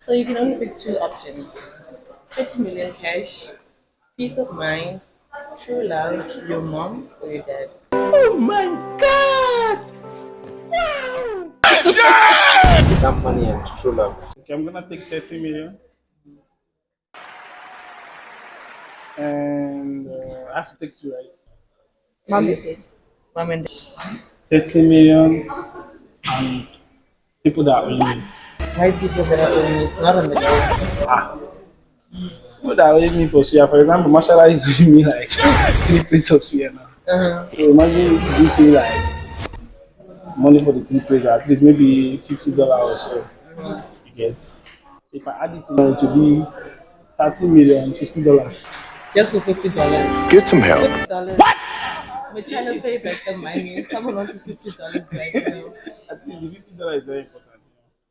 So you can only pick two options: 50 million cash, peace of mind, true love, your mom or your dad. Oh my god! Without money and true love. Okay, I'm gonna take 30 million, and I have to take two, right? Mom and dad. Mom and dad. 30 million and people that owe me. Why people that are owing it's not on the list? Ah, people that owe me for suya, for example, Mashallah is owing me like 3 plates of suya now. Uh-huh. So imagine if you gives me like money for the 3 plates, at least maybe $50 or so. You get. So if I add it, it to be 30 million, $50. Just for $50. Get some help. $50. What? We're trying to pay back the money. Someone wants $50 back, you know. At least the $50 is very important.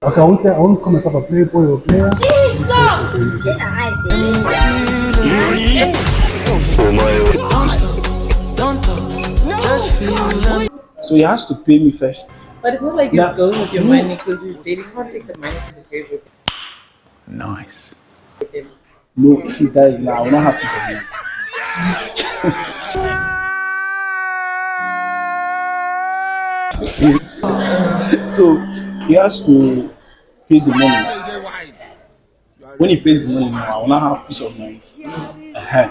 Okay, I won't call myself a playboy or player. So he has to pay me first. But it's not like he's Nah. going with your money because he's dead. He can't take the money to the grave with Nice. him. No, if he dies now, I will not have peace of mind. So he has to pay the money. When he pays the money now, I will not have peace of mind. Uh-huh.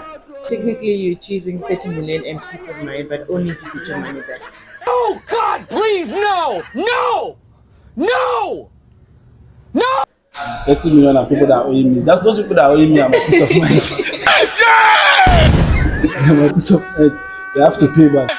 Technically, you're choosing 30 million and peace of mind, but only if you put your money back. Oh God, please, no! No! No! 30 million are people that owe me. Those people that owe me are my peace of mind. They are my peace of mind. They have to pay back.